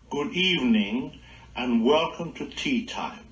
good evening, and welcome to Tea Time.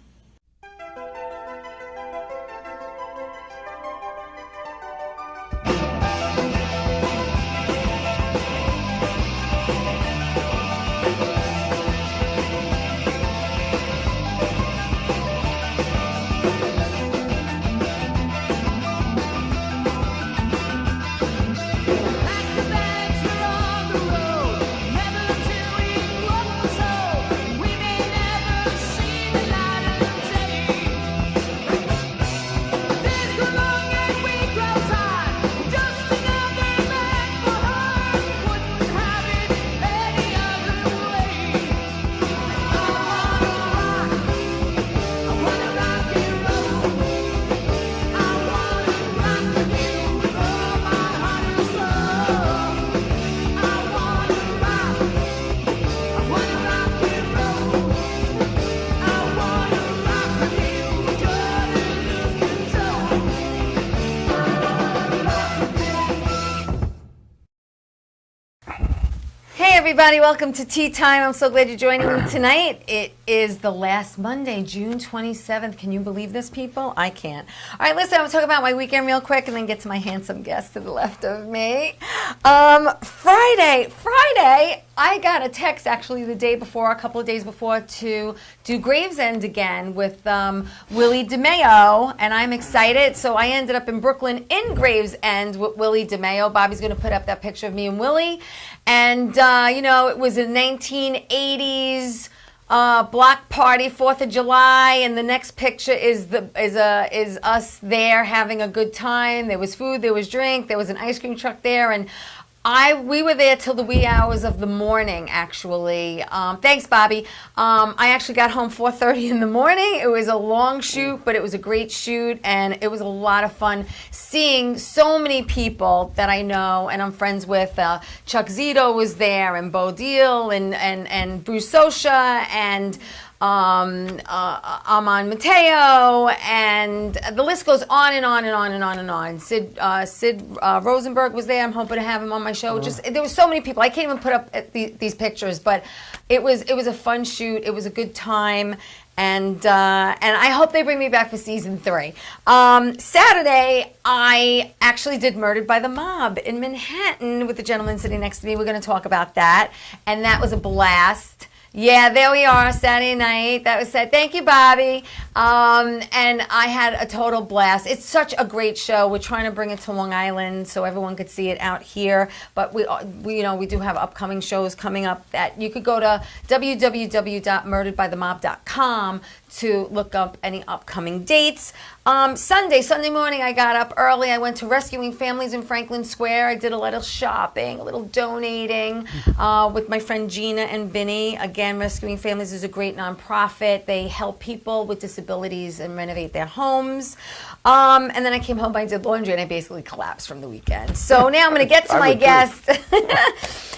Everybody, welcome to Tea Time. I'm so glad you're joining me tonight. It is the last Monday, June 27th. Can you believe this, people? I can't. All right, listen, I'm going to talk about my weekend real quick and then get to my handsome guest to the left of me. Friday, I got a text actually the day before, a couple of days before, to do Gravesend again with Willie DeMayo, and I'm excited. So I ended up in Brooklyn in Gravesend with Willie DeMayo. Bobby's going to put up that picture of me and Willie. And, it was a 1980s block party, 4th of July, and the next picture is us there having a good time. There was food, there was drink, there was an ice cream truck there, and we were there till the wee hours of the morning, actually. Thanks, Bobby. I actually got home 4:30 in the morning. It was a long shoot, but it was a great shoot, and it was a lot of fun seeing so many people that I know and I'm friends with. Chuck Zito was there, and Bo Deal, and Bruce Sosha, and Armand Mateo, and the list goes on and on and on and on and on. Sid Rosenberg was there. I'm hoping to have him on my show. Just there were so many people. I can't even put up these pictures, but it was a fun shoot. It was a good time, and I hope they bring me back for season 3. Saturday, I actually did Murdered by the Mob in Manhattan with the gentleman sitting next to me. We're going to talk about that, and that was a blast. Yeah, there we are, Saturday night. That was said. Thank you, Bobby. And I had a total blast. It's such a great show. We're trying to bring it to Long Island so everyone could see it out here. But we do have upcoming shows coming up that you could go to www.murderedbythemob.com to look up any upcoming dates. Sunday morning, I got up early. I went to Rescuing Families in Franklin Square. I did a little shopping, a little donating with my friend Gina and Vinny. Again, Rescuing Families is a great nonprofit. They help people with disabilities and renovate their homes. And then I came home, I did laundry, and I basically collapsed from the weekend. So now I'm going to get to my guest.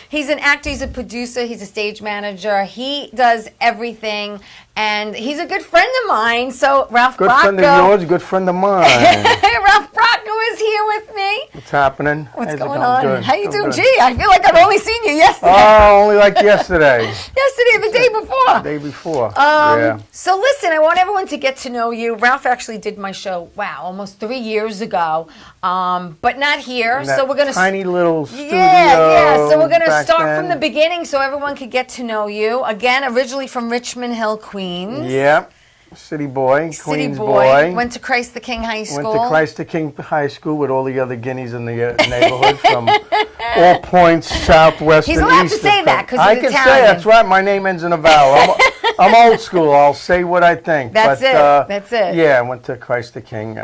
He's an actor, he's a producer, he's a stage manager. He does everything, and he's a good friend of mine. So Ralph Bracco. Good friend of yours, good friend of mine. Ralph Bracco is here with me. What's happening? What's going on? Good. How you doing? Gee, I feel like I've only seen you yesterday. Oh, only like yesterday. Yesterday, the day before. The day before, yeah. So listen, I want everyone to get to know you. Ralph actually did my show, almost 3 years ago, but not here. So we're going to tiny little studio. Yeah. So we're going to start from the beginning so everyone could get to know you. Again, originally from Richmond Hill, Queens. Yep. City boy, Queens boy. Went to Christ the King High School. Went to Christ the King High School with all the other guineas in the neighborhood from all points, southwest, He's and allowed east. to say that because I he's can Italian. say that's right. My name ends in a vowel. I'm old school. I'll say what I think. That's but, it. Yeah, I went to Christ the King.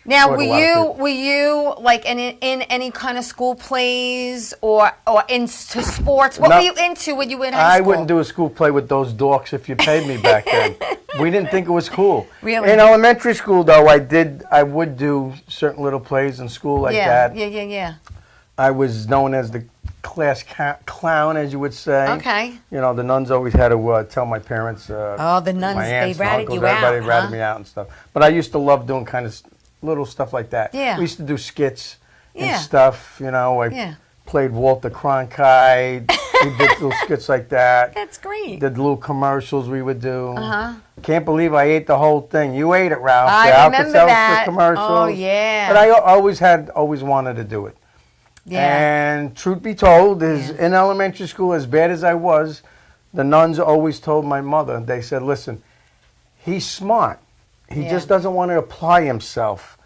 Now, were you like in any kind of school plays or into sports? What were you into when you were in high school? I wouldn't do a school play with those dorks if you paid me back then. We didn't think it was cool. Really? In elementary school, though, I would do certain little plays in school like that. Yeah. I was known as the class clown, as you would say. Okay. You know, the nuns always had to tell my parents. The nuns, my aunts, they ratted uncles, you out. Everybody ratted me out and stuff. But I used to love doing kind of little stuff like that. Yeah. We used to do skits and stuff. You know, I played Walter Cronkite. We did little skits like that. That's great. Did little commercials we would do. Can't believe I ate the whole thing. You ate it, Ralph. I remember that. Commercials. Oh, yeah. But I always wanted to do it. Yeah. And truth be told, in elementary school, as bad as I was, the nuns always told my mother, they said, listen, he's smart. He just doesn't want to apply himself.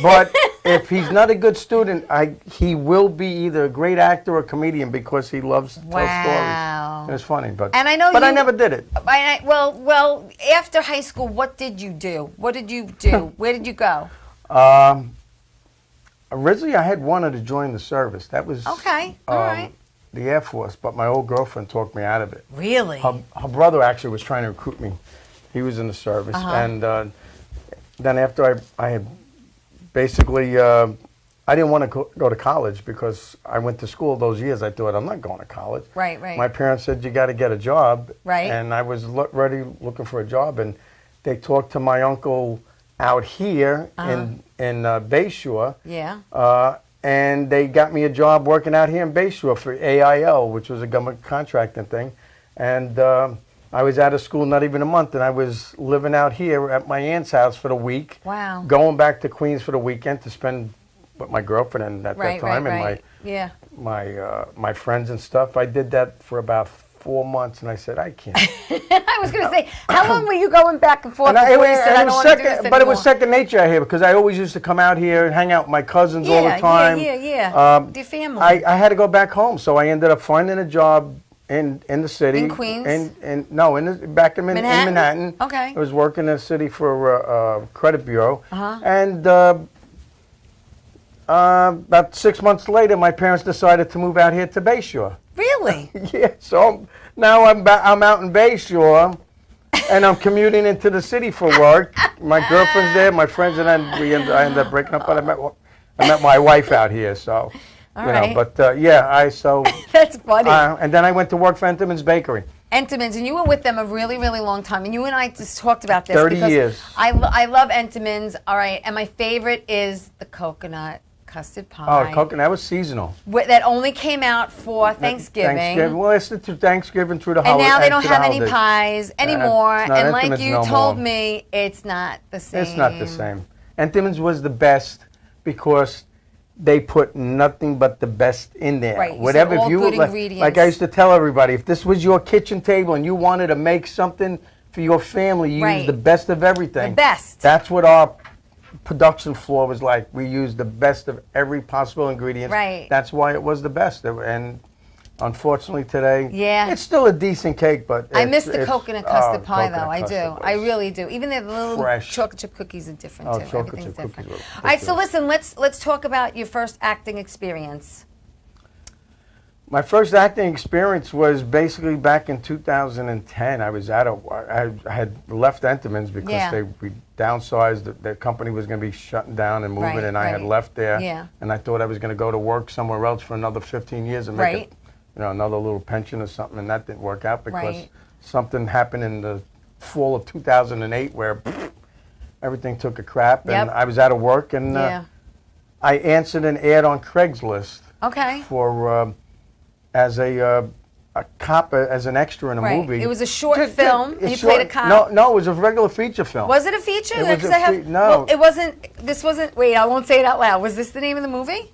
But if he's not a good student, he will be either a great actor or comedian because he loves to tell stories. It was funny, but I never did it. Well, after high school, what did you do? What did you do? Where did you go? Originally, I had wanted to join the service. That was okay. All right. The Air Force, but my old girlfriend talked me out of it. Really? Her brother actually was trying to recruit me. He was in the service, and then after I had basically, I didn't want to go to college because I went to school those years. I thought, I'm not going to college. Right. My parents said, you got to get a job. Right. And I was ready looking for a job, and they talked to my uncle out here in Bayshore. Yeah. And they got me a job working out here in Bayshore for AIL, which was a government contracting thing. And I was out of school not even a month, and I was living out here at my aunt's house for the week. Wow. Going back to Queens for the weekend to spend with my girlfriend at that time and my friends and stuff. I did that for about 4 months, and I said, I can't. I was going to say, how long were you going back and forth before you said, I don't want to do this anymore? But it was second nature out here because I always used to come out here and hang out with my cousins all the time. With your family. I had to go back home, so I ended up finding a job in the city. In Queens? Back in Manhattan. Okay. I was working in the city for a credit bureau. And about 6 months later, my parents decided to move out here to Bayshore. Really? Yeah, so now I'm out in Bayshore, and I'm commuting into the city for work. My girlfriend's there, my friends, and then I ended up breaking up. But I met my wife out here, so All right. But That's funny. And then I went to work for Entenmann's Bakery. Entenmann's, and you were with them a really, really long time. And you and I just talked about this. 30 because years. I love Entenmann's. All right, and my favorite is the coconut custard pie. Oh, coconut, that was seasonal. That only came out for Thanksgiving. Well, it's through Thanksgiving through the and holidays. And now they don't have any pies anymore. And like you told more. me, it's not the same. It's not the same. Entenmann's was the best because they put nothing but the best in there. Right. Whatever all you good like, ingredients. like I used to tell everybody, if this was your kitchen table and you wanted to make something for your family, you use the best of everything. The best. That's what our production floor was like. We used the best of every possible ingredient. Right. That's why it was the best. And unfortunately today, it's still a decent cake, but I miss the coconut custard pie coconut though. I do. I really do. Even the little fresh. chocolate chip cookies are different too. Chocolate Everything's chip different. cookies All right, so listen, let's talk about your first acting experience. My first acting experience was basically back in 2010. I was I had left Entenmann's because we downsized. The company was going to be shutting down and moving, and I had left there. Yeah. And I thought I was going to go to work somewhere else for another 15 years and make another little pension or something, and that didn't work out because something happened in the fall of 2008 where everything took a crap, and I was out of work, and I answered an ad on Craigslist for as a cop, as an extra in a movie. It was a short film. You played a cop. No, it was a regular feature film. Was it a feature? It was no. Well, it wasn't. This wasn't. Wait, I won't say it out loud. Was this the name of the movie?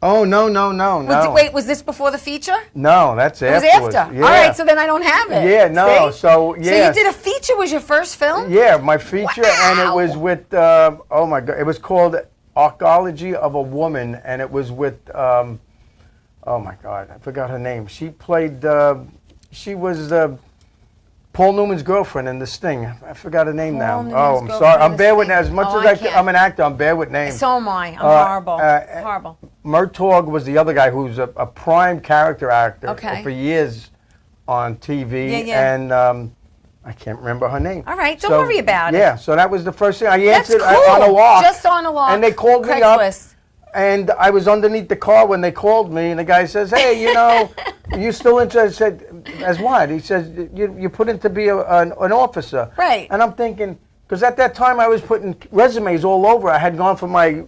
Oh, no. Wait, was this before the feature? No, that's afterwards. It was after. Yeah. All right, so then I don't have it. Yeah, no, See? so yeah. So you did a feature, was your first film? Yeah, my feature, and it was with, oh my God, it was called Archaeology of a Woman, and it was with, oh my God, I forgot her name. She played, she was Paul Newman's girlfriend in The Sting. I forgot her name now. Oh, I'm sorry. I'm bad with names. As much as I'm an actor, I'm bad with names. So am I. I'm horrible. Horrible. Murtaugh was the other guy who's a prime character actor for years on TV. And I can't remember her name. All right, don't worry about it. Yeah, so that was the first thing. I answered cool. on a walk. Just on a walk. And they called me up. And I was underneath the car when they called me, and the guy says, hey, you know, you still interested? I said, as what? He says, you put in to be an officer. Right. And I'm thinking, because at that time I was putting resumes all over. I had gone for my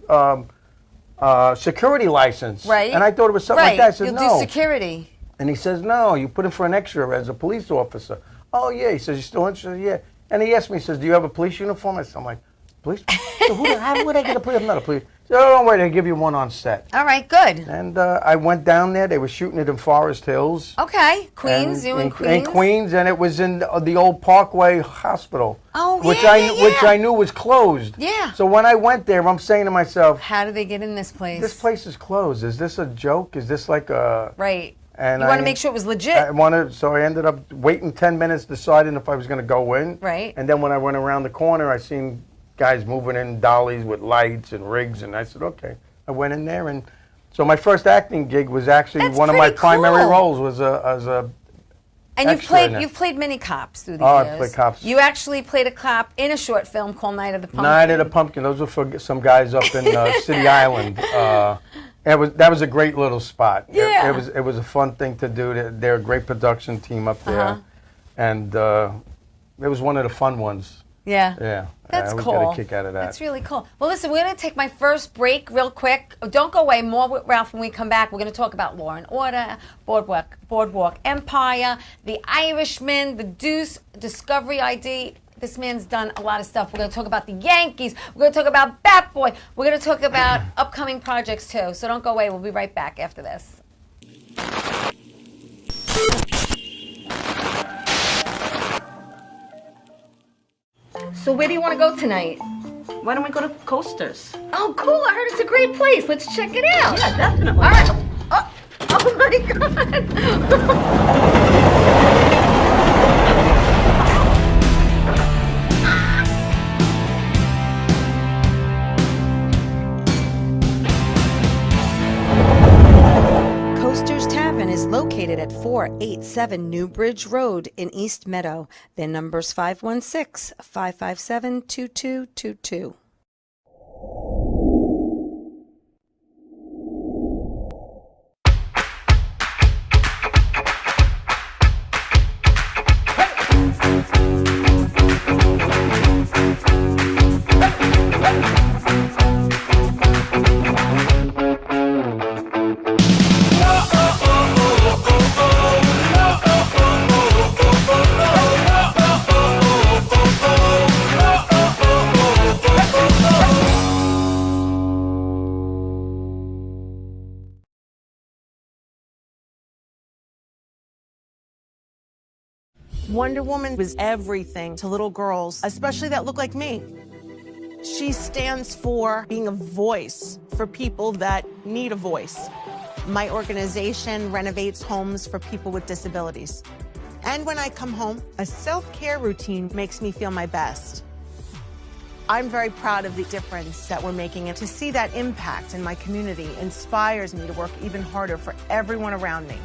security license. Right. And I thought it was something like that. I said, You'll no. do security. And he says, no, you put in for an extra as a police officer. Oh, yeah. He says, you still interested? Yeah. And he asked me, he says, do you have a police uniform? I said, I'm like, police? So how would I get a police? I'm not a police. He said, oh, don't worry, they'll give you one on set. All right, good. And I went down there. They were shooting it in Forest Hills. Okay, Queens, you in Queens? In Queens, and it was in the old Parkway Hospital. Oh, which yeah. I knew was closed. Yeah. So when I went there, I'm saying to myself, how do they get in this place? This place is closed. Is this a joke? Is this like a... Right. And you want to make sure it was legit. So I ended up waiting 10 minutes, deciding if I was going to go in. Right. And then when I went around the corner, I seen guys moving in dollies with lights and rigs, and I said, okay. I went in there, and so my first acting gig was actually one of my primary roles was as a. And you've played many cops through the years. I played cops. You actually played a cop in a short film called Night of the Pumpkin. Night of the Pumpkin. Those were for some guys up in City Island. That was a great little spot. Yeah. It was a fun thing to do. They're a great production team up there, and it was one of the fun ones. Yeah. Yeah. That's we cool. got a kick out of that. That's really cool. Well, listen, we're going to take my first break real quick. Don't go away. More with Ralph when we come back. We're going to talk about Law and Order, Boardwalk Empire, The Irishman, The Deuce, Discovery ID. This man's done a lot of stuff. We're going to talk about the Yankees. We're going to talk about Bat Boy. We're going to talk about upcoming projects, too. So don't go away. We'll be right back after this. So where do you want to go tonight? Why don't we go to Coasters? Oh, cool. I heard it's a great place. Let's check it out. Yeah, definitely. All right. Oh my God. Coasters Tavern is located at 487 New Bridge Road in East Meadow. Their number's 516-557-2222. Wonder Woman was everything to little girls, especially that look like me. She stands for being a voice for people that need a voice. My organization renovates homes for people with disabilities. And when I come home, a self-care routine makes me feel my best. I'm very proud of the difference that we're making, and to see that impact in my community inspires me to work even harder for everyone around me.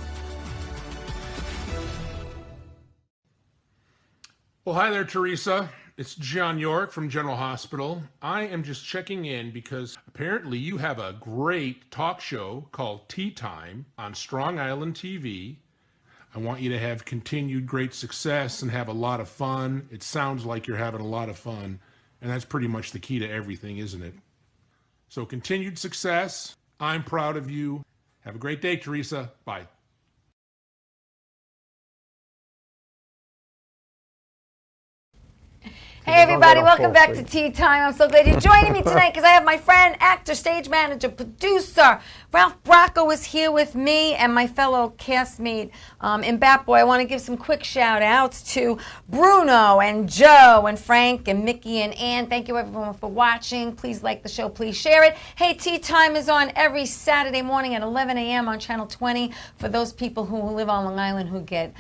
Well, hi there, Teresa. It's John York from General Hospital. I am just checking in because apparently you have a great talk show called Tea Time on Strong Island TV. I want you to have continued great success and have a lot of fun. It sounds like you're having a lot of fun, and that's pretty much the key to everything, isn't it? So continued success. I'm proud of you. Have a great day, Teresa. Bye. Hey everybody, welcome back to Tea Time. I'm so glad you're joining me tonight because I have my friend, actor, stage manager, producer, Ralph Bracco is here with me and my fellow castmate in Bat Boy. I want to give some quick shout outs to Bruno and Joe and Frank and Mickey and Ann. Thank you everyone for watching. Please like the show, please share it. Hey, Tea Time is on every Saturday morning at 11 a.m. on Channel 20 for those people who live on Long Island who get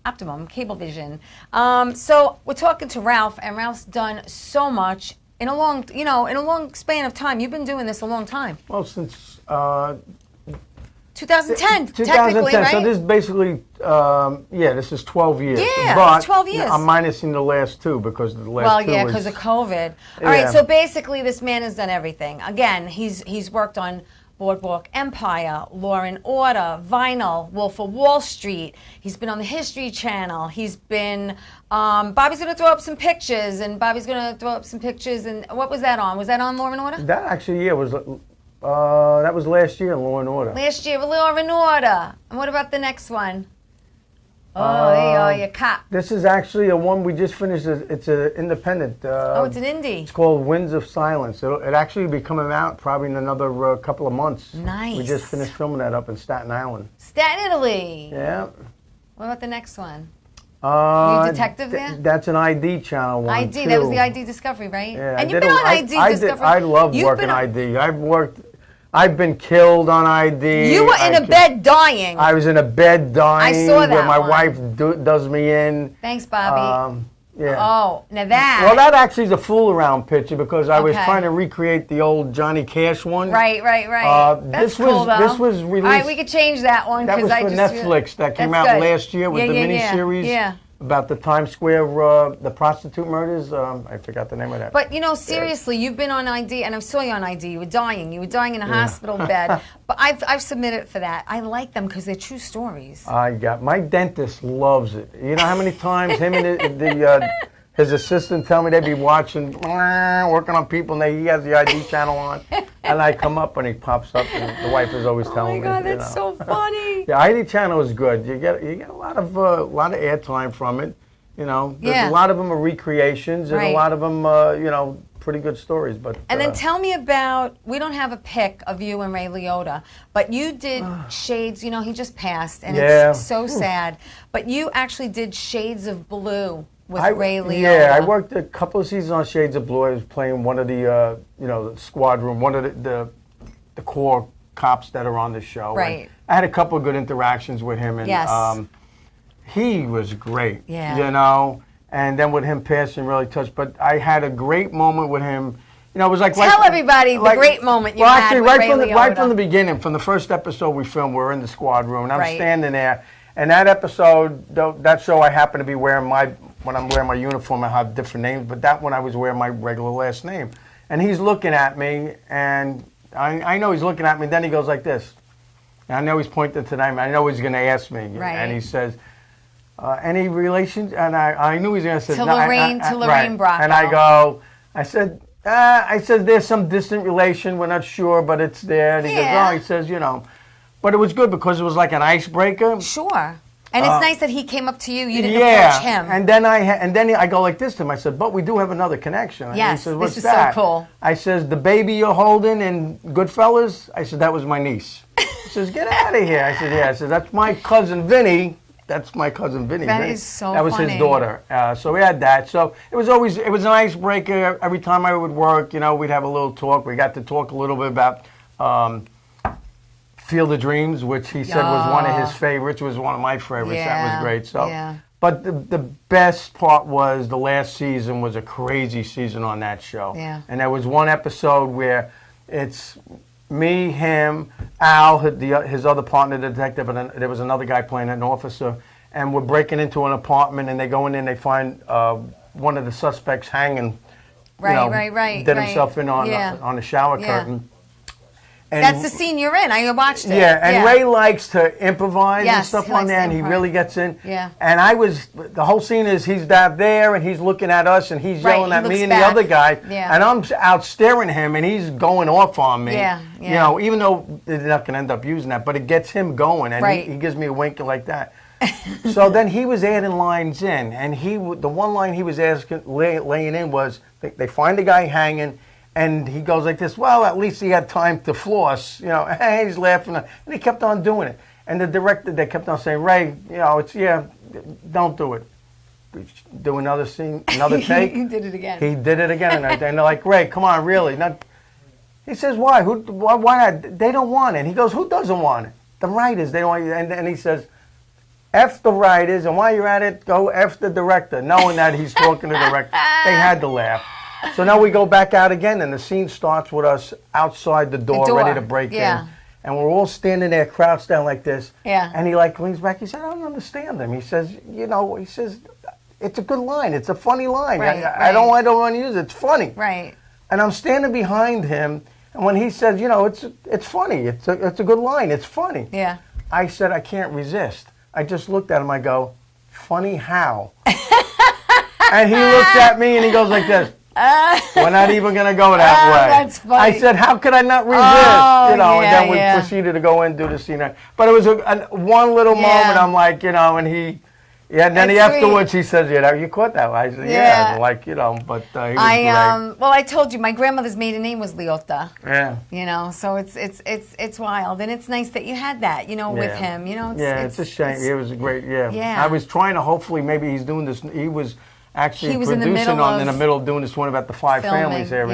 Optimum, Cablevision. So we're talking to Ralph, and Ralph's done so much in a long, in a long span of time. You've been doing this a long time. Well, since 2010, technically, right? So this is basically, this is 12 years. Yeah, but it's 12 years. I'm minusing the last two because the last two because of COVID. All right, so basically this man has done everything. Again, he's worked on Boardwalk Empire, Law and Order, Vinyl, Wolf of Wall Street. He's been on the History Channel. He's been, Bobby's going to throw up some pictures, and what was that on? Was that on Law and Order? That actually, was That was last year in Law and Order. Last year, Law and Order. And what about the next one? Oh, there you are, your cop. This is actually a one we just finished. It's an independent. It's an indie. It's called Winds of Silence. It actually will be coming out probably in another couple of months. Nice. We just finished filming that up in Staten Island. Staten, Italy. Yeah. What about the next one? Are you a detective there? That's an ID channel one, ID, too. that was the ID Discovery, right? Yeah, and you've been on ID Discovery. I love working ID. I've been killed on ID. You were in a bed dying. I was in a bed dying. I saw that where my one. wife does me in. Thanks, Bobby. Yeah. Oh, now that. Well, that actually is a fool around picture because I was Okay. trying to recreate the old Johnny Cash one. Right. That's this cool, though. This was released. All right, we could change that one. That was for Netflix. That came out last year with the miniseries about the Times Square, the prostitute murders. I forgot the name of that. But, seriously, you've been on ID, and I saw you on ID. You were dying. You were dying in a hospital bed. But I've submitted for that. I like them because they're true stories. My dentist loves it. You know how many times him and his assistant tell me they'd be watching, working on people, and he has the ID channel on, and I come up and he pops up, and the wife is always telling me. Oh my God, that's so funny. The ID channel is good. You get a lot of airtime from it. There's a lot of them are recreations, and a lot of them, pretty good stories. But and then tell me about. We don't have a pic of you and Ray Liotta, but you did Shades. He just passed, and it's so sad. But you actually did Shades of Blue. With Ray Liotta. Yeah, I worked a couple of seasons on Shades of Blue. I was playing one of the, the squad room, one of the core cops that are on the show. Right. And I had a couple of good interactions with him, and he was great. Yeah. And then with him passing, really touched. But I had a great moment with him. It was like tell everybody the great moment you had with Ray Liotta. Right from the beginning, from the first episode we filmed, we're in the squad room, and I'm standing there. And that episode, that show, I happened to be wearing when I'm wearing my uniform, I have different names, but that one I was wearing my regular last name. And he's looking at me, and I know he's looking at me, then he goes like this. And I know he's pointing to them, I know he's going to ask me. Right. And he says, any relations? And I knew he was going to say, to Lorraine Bracco. And I said, there's some distant relation, we're not sure, but it's there. And he goes, but it was good because it was like an icebreaker. Sure. And it's nice that he came up to you. You didn't approach him. And then I go like this to him. I said, but we do have another connection. Yes, and he says, what's this is that? so cool. I says, the baby you're holding in Goodfellas? I said, that was my niece. He says, get out of here. I said, yeah. I said, that's my cousin Vinny. That's my cousin Vinny. That is so funny. That was his daughter. So we had that. So it was an icebreaker. Every time I would work, we'd have a little talk. We got to talk a little bit about Field of Dreams, which he said was one of his favorites, was one of my favorites. Yeah. That was great. So, but the best part was the last season was a crazy season on that show. Yeah. And there was one episode where it's me, him, Al, his other partner, the detective, and then there was another guy playing an officer, and we're breaking into an apartment, and they go in and they find one of the suspects hanging. Right. Did himself in on the shower curtain. And that's the scene you're in. I watched it. Yeah, and Ray likes to improvise and stuff on there, and he improv. really gets in. Yeah. And the whole scene is he's there, and he's looking at us, and he's yelling at me and the other guy, and I'm out staring at him, and he's going off on me. Yeah. Even though they're not going to end up using that, but it gets him going, and he gives me a wink like that. So then he was adding lines in, and the one line he was laying in was, they find the guy hanging, and he goes like this, well, at least he had time to floss. Hey, he's laughing. And he kept on doing it. And the director, they kept on saying, Ray, don't do it. Do another scene, another take. He did it again. He did it again. And they're like, Ray, come on, really. He says, why? Why not? They don't want it. And he goes, who doesn't want it? The writers. They don't want it. And he says, F the writers, and while you're at it, go F the director, knowing that he's talking to the director. They had to laugh. So now we go back out again, and the scene starts with us outside the door. Ready to break in. And we're all standing there, crouched down like this. Yeah. And he leans back. He said, I don't understand him. He says, it's a good line. It's a funny line. I don't want to use it. It's funny. Right. And I'm standing behind him, and when he says, it's funny. It's a good line. It's funny. Yeah. I said, I can't resist. I just looked at him. I go, funny how? And he looked at me, and he goes like this. We're not even going to go that way. That's funny. I said, how could I not resist? Oh, and then we yeah. proceeded to go in and do the scene. But it was one little moment. I'm like, and he. Yeah, and then That's afterwards he says, you caught that. I said, Yeah. but he was great. Well, I told you my grandmother's maiden name was Liotta. Yeah. So it's wild, and it's nice that you had that, with him. It's a shame. It was a great. Yeah. I was trying to hopefully maybe he's doing this. He was actually in producing the middle of doing this one about the five filming, families here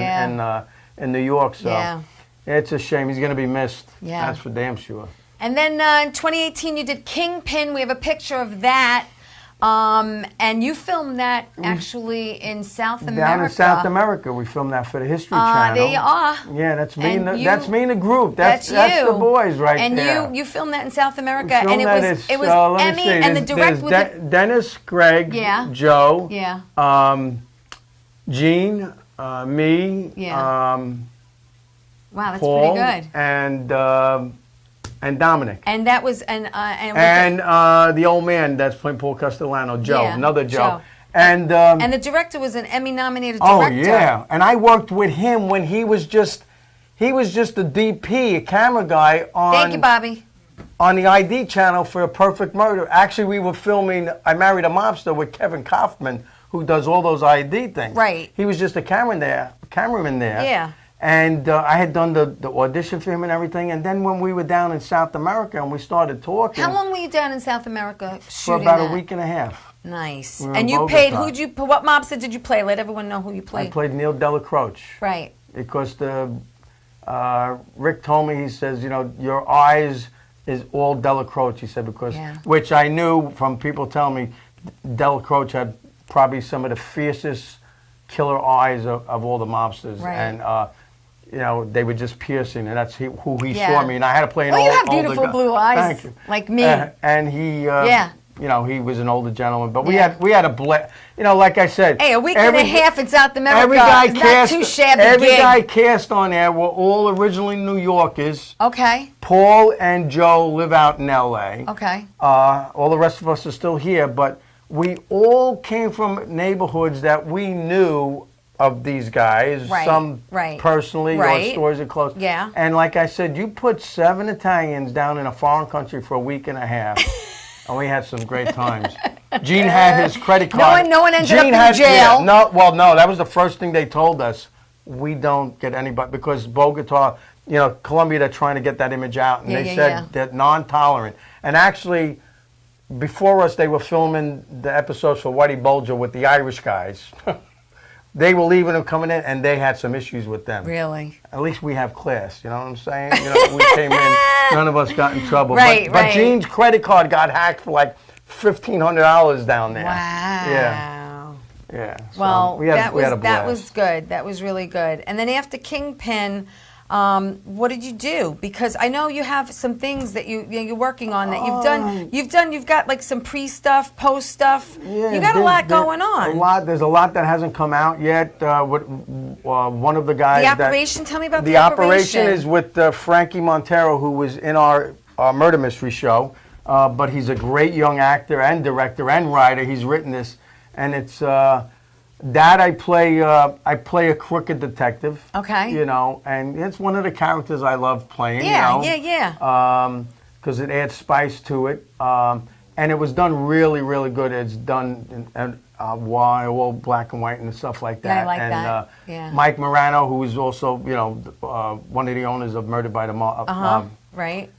in New York. So it's a shame. He's going to be missed. Yeah. That's for damn sure. And then in 2018 you did Kingpin. We have a picture of that. And you filmed that actually in South America. Down in South America, we filmed that for the History Channel. There you are. Yeah, that's me. That's me in the group. That's you. the boys right there. And you filmed that in South America, And it was Emmy, and the director was Dennis, Greg, Joe, Gene, me, wow, that's Paul, pretty good. And Dominic. And that was the old man that's playing Paul Castellano, Joe, another Joe. And the director was an Emmy-nominated director. Oh yeah, and I worked with him when he was just a DP, a camera guy on. Thank you, Bobby. On the ID channel for A Perfect Murder. Actually, we were filming I Married a Mobster with Kevin Kaufman, who does all those ID things. Right. He was just a cameraman there. Yeah. And I had done the audition for him and everything. And then when we were down in South America and we started talking. How long were you down in South America shooting For about that? a week and a half. Nice. We were And in you played, Bogota. what mobster did you play? Let everyone know who you played. I played Neil Delacroce. Right. Because Rick told me, he says, your eyes is all Delacroce, he said, because, which I knew from people telling me, Delacroce had probably some of the fiercest killer eyes of all the mobsters. Right. And, they were just piercing, and that's who he saw me. And I had to play an you have older beautiful guy. blue eyes, Thank you. like me. And he, he was an older gentleman. But we had a blast. Like I said. Hey, a week and a half in South America. Every guy not too shabby Every gig. guy cast on there were all originally New Yorkers. Okay. Paul and Joe live out in L.A. Okay. All the rest of us are still here, but we all came from neighborhoods that we knew of these guys, some personally, or stories are close. Yeah. And like I said, you put 7 Italians down in a foreign country for a week and a half, and we had some great times. Gene had his credit card. No one ended up in jail. Yeah, no, that was the first thing they told us. We don't get anybody, because Bogota, Colombia, they're trying to get that image out, and they said they're non-tolerant. And actually, before us, they were filming the episodes for Whitey Bulger with the Irish guys. They were leaving them coming in, and they had some issues with them. Really? At least we have class, you know what I'm saying? We came in, none of us got in trouble. Right, but Gene's credit card got hacked for like $1,500 down there. Wow. Yeah. So Well, we had a blast. that was good. That was really good. And then after Kingpin, what did you do? Because I know you have some things that you're working on that you've done. You've got like some pre-stuff, post stuff. Yeah, you got a lot going on. There's a lot that hasn't come out yet. One of the guys. The operation. Tell me about the operation. Is with Frankie Montero, who was in our murder mystery show. But he's a great young actor and director and writer. He's written this, and it's. That I play a crooked detective. Okay. And it's one of the characters I love playing. Yeah. Because it adds spice to it. And it was done really, really good. It's done in all black and white and stuff like that. Yeah, I like that. Yeah. Mike Morano, who is also, one of the owners of Murdered by the Mob. Right.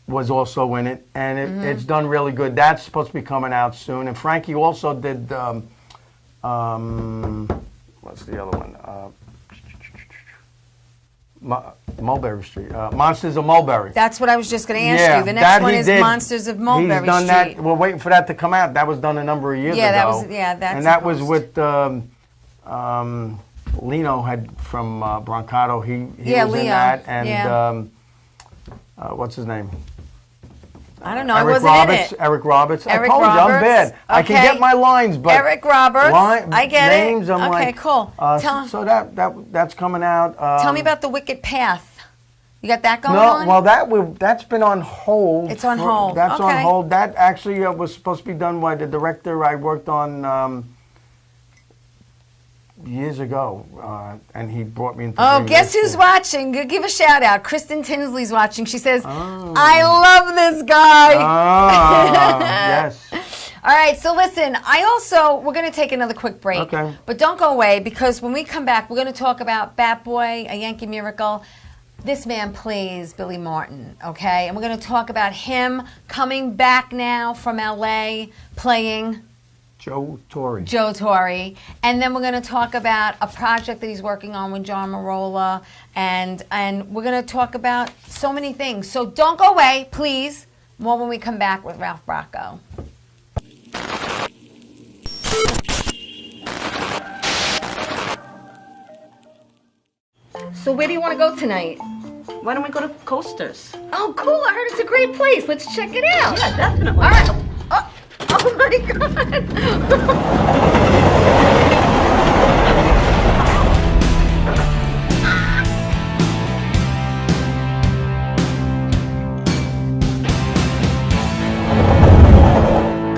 Was also in it. And it's done really good. That's supposed to be coming out soon. And Frankie also did... what's the other one? Mulberry Street. Monsters of Mulberry. That's what I was just going to ask you. The next one is Monsters of Mulberry He's done Street. That. We're waiting for that to come out. That was done a number of years ago. That's that was with Lino from Brancato. He was Leo. in that. And what's his name? I don't know. I wasn't in it. Eric Roberts. Eric I told you, I'm Roberts. bad. I can get my lines, but Eric Roberts. I get names, it. I'm okay, like, cool. So that's coming out. Tell me about The Wicked Path. You got that going no, on? well, that's been on hold. It's on hold. That's okay. on hold. That actually was supposed to be done by the director I worked on. years ago, and he brought me into. Oh, guess who's watching? Give a shout out. Kristen Tinsley's watching. She says, "I love this guy." Yes. All right, so listen, we're going to take another quick break. Okay. But don't go away, because when we come back, we're going to talk about Bat Boy, a Yankee Miracle. This man plays Billy Martin, okay? And we're going to talk about him coming back now from L.A. playing Joe Torre. And then we're going to talk about a project that he's working on with John Marola. And we're going to talk about so many things. So don't go away, please. More when we come back with Ralph Bracco. So where do you want to go tonight? Why don't we go to Coasters? Oh, cool. I heard it's a great place. Let's check it out. Yeah, definitely. All right. Oh my God.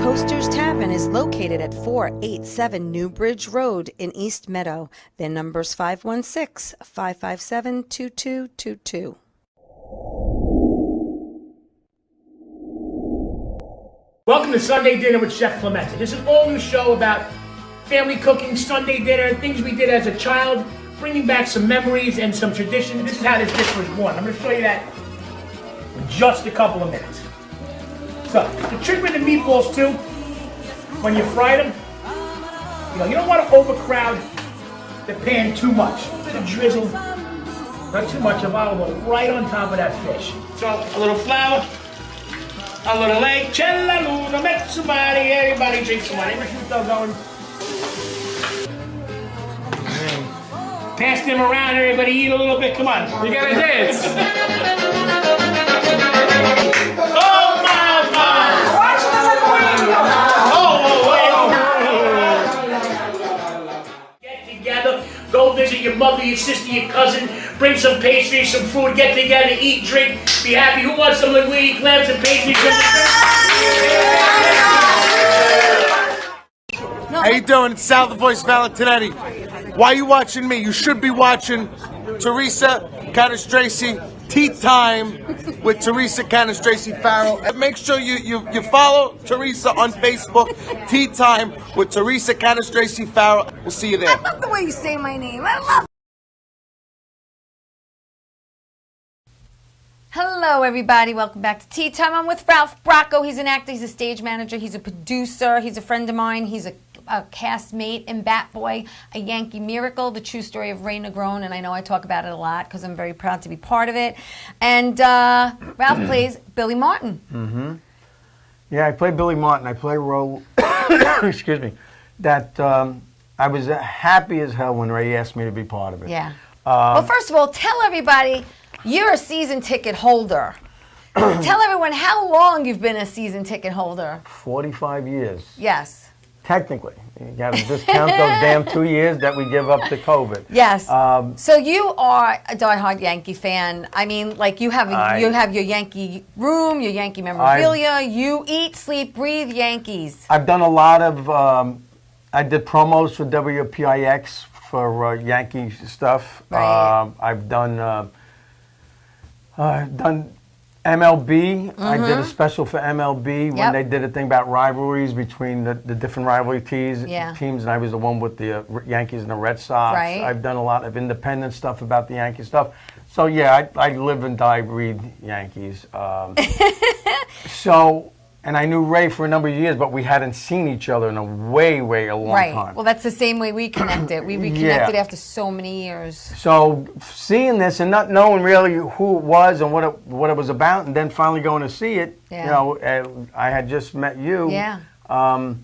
Coasters Tavern is located at 487 New Bridge Road in East Meadow. Their number's 516-557-2222. Welcome to Sunday Dinner with Chef Clemente. This is an all-new show about family cooking, Sunday dinner, things we did as a child, bringing back some memories and some tradition. This is how this dish was born. I'm going to show you that in just a couple of minutes. So, the trick with the meatballs too, when you fry them, you don't want to overcrowd the pan too much. A bit of drizzle, not too much of olive oil, right on top of that fish. So, a little flour, a little egg, cella luna, met somebody, everybody drink some wine. Everybody still going. Pass them around, everybody eat a little bit, come on. You gotta dance. Oh my God! Watch the Get together, go visit your mother, your sister, your cousin, bring some pastries, some food, get together, eat, drink, be happy. Who wants some linguine, clams, and pastries? How you doing? It's Sal the Voice Valentinetti. Why are you watching me? You should be watching Teresa Canastraci Tea Time with Teresa Canastraci Farrell. And make sure you follow Teresa on Facebook. Tea Time with Teresa Canastraci Farrell. We'll see you there. I love the way you say my name. I love. Hello, everybody. Welcome back to Tea Time. I'm with Ralph Bracco. He's an actor. He's a stage manager. He's a producer. He's a friend of mine. He's a castmate in Bat Boy, a Yankee Miracle, the true story of Ray Negron, and I know I talk about it a lot because I'm very proud to be part of it. And Ralph plays Billy Martin. Mm-hmm. Yeah, I play Billy Martin. I play a role, excuse me, that I was happy as hell when Ray asked me to be part of it. Yeah. Well, first of all, tell everybody you're a season ticket holder. Tell everyone how long you've been a season ticket holder. 45 years. Yes. Technically. You got to discount those damn 2 years that we give up to COVID. Yes. So you are a diehard Yankee fan. I mean, like you have your Yankee room, your Yankee memorabilia. You eat, sleep, breathe Yankees. I've done a lot of, I did promos for WPIX for Yankee stuff. Right. I've done MLB. I did a special for MLB when they did a thing about rivalries between the different rivalry teams, and I was the one with the Yankees and the Red Sox. Right. I've done a lot of independent stuff about the Yankee stuff. So yeah, I live and die, breathe Yankees. And I knew Ray for a number of years, but we hadn't seen each other in a way long time. Well, that's the same way we connected. We reconnected after so many years. So seeing this and not knowing really who it was and what it was about, and then finally going to see it, I had just met you. Yeah. And